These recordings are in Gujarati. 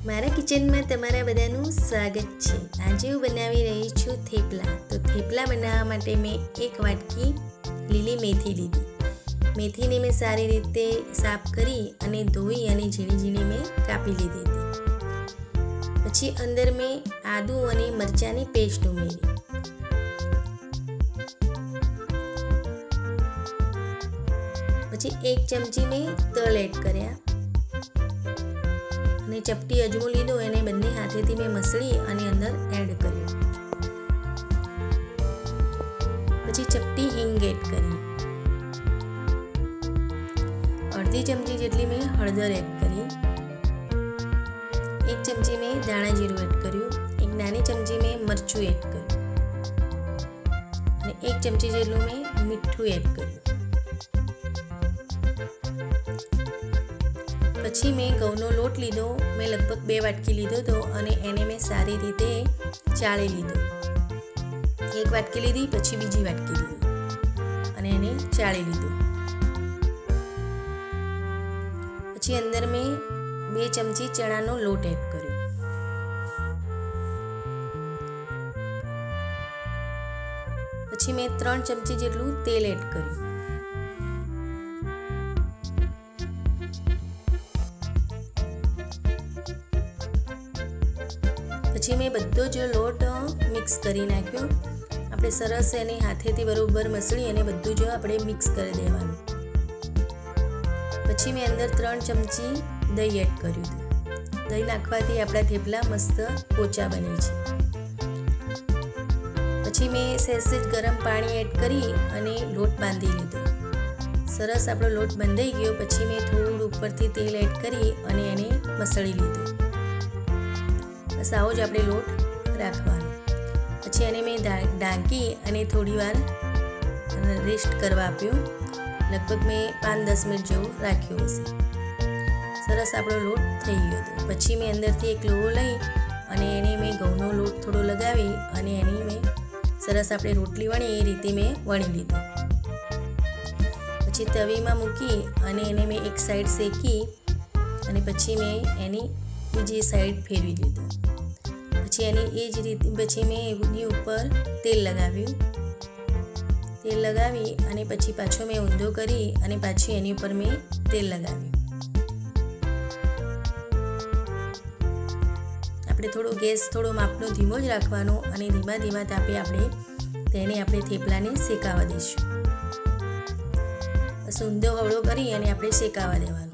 મારા કિચનમાં તમારા બધાનું સ્વાગત છે। આજે હું બનાવી રહી છું થેપલા। તો થેપલા બનાવવા માટે મેં એક વાટકી લીલી મેથી લીધી। મેથીને મેં સારી રીતે સાફ કરી અને ધોઈ અને ઝીણી ઝીણી મેં કાપી લીધી હતી। પછી અંદર મેં આદુ અને મરચાંની પેસ્ટ ઉમેરી। પછી 1 ચમચી મેં તલ એડ કર્યા અને ચપટી અજમો લીધો એને બંને હાથેથી મેં મસળી અને અંદર એડ કર્યો। પછી ચપટી હિંગ એડ કરી। અડધી ચમચી જેટલી મેં હળદર એડ કરી। 1 ચમચી મેં ધાણા જીરું એડ કર્યું। 1 નાની ચમચી મેં મરચું એડ કર્યું અને 1 ચમચી જેટલું મેં મીઠું એડ કર્યું। પછી મેં ઘઉંનો લોટ લીધો। મેં લગભગ 2 વાટકી લીધો હતો અને એને મેં સારી રીતે ચાળી લીધો। 1 વાટકી લીધી, પછી બીજી વાટકી લીધી અને એને ચાળી લીધો। પછી અંદર મેં 2 ચમચી ચણાનો લોટ એડ કર્યો। પછી મેં 3 ચમચી જેટલું તેલ એડ કર્યું। પછી મેં બધો જ લોટ મિક્સ કરી નાખ્યો। આપણે સરસ એને હાથેથી બરોબર મસળી અને બધું જ આપણે મિક્સ કરી દેવાનું। પછી મેં અંદર 3 ચમચી દહીં એડ કર્યું હતું। દહીં નાખવાથી આપણા થેપલા મસ્ત પોચા બને છે। પછી મેં સહેજ ગરમ પાણી એડ કરી અને લોટ બાંધી લીધો। સરસ આપણો લોટ બંધાઈ ગયો। પછી મેં થોડું ઉપરથી તેલ એડ કરી અને એને મસળી લીધો। બસ આવો જ આપણે લોટ રાખવાનો। પછી એને મેં ઢાંકી અને થોડી વાર રેસ્ટ કરવા આપ્યું। લગભગ મેં 5-10 મિનિટ જેવું રાખ્યું હશે। સરસ આપણો લોટ થઈ ગયો હતો। પછી મેં અંદરથી એક લોહો લઈ અને એને મેં ઘઉંનો લોટ થોડો લગાવી અને એની મેં સરસ આપણે રોટલી વણી એ રીતે મેં વણી લીધો। પછી તવીમાં મૂકી અને એને મેં એક સાઈડ શેકી અને પછી મેં એની બીજી સાઈડ ફેરવી લીધો। પછી એની એ જ રીતે પછી મેં એની ઉપર તેલ લગાવ્યું। તેલ લગાવી અને પછી પાછો મેં ઊંધો કરી અને પાછી એની ઉપર મેં તેલ લગાવ્યું। આપણે ગેસ થોડો માપનો ધીમો જ રાખવાનો અને ધીમા તાપે આપણે થેપલાને શેકાવા દઈશું। બસ ઊંધો હળવો કરી અને આપણે શેકાવા દેવાનો।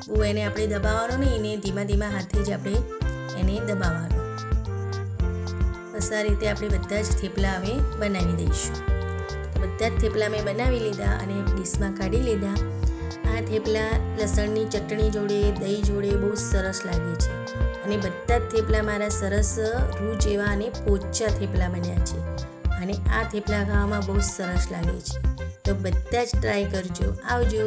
બહુ એને આપણે દબાવવાનો નહીં ને ધીમા હાથે જ આપણે એને દબાવવાનો। બસ આ રીતે આપણે બધા જ થેપલા હવે બનાવી દઈશું। તો બધા જ થેપલા મેં બનાવી લીધા અને એક ડીશમાં કાઢી લીધા। આ થેપલા લસણની ચટણી જોડે દહીં જોડે બહુ સરસ લાગે છે અને બધા જ થેપલા મારા સરસ રૂ જેવા અને પોચા થેપલા બન્યા છે અને આ થેપલા ખાવામાં બહુ સરસ લાગે છે। તો બધા જ ટ્રાય કરજો। આવજો।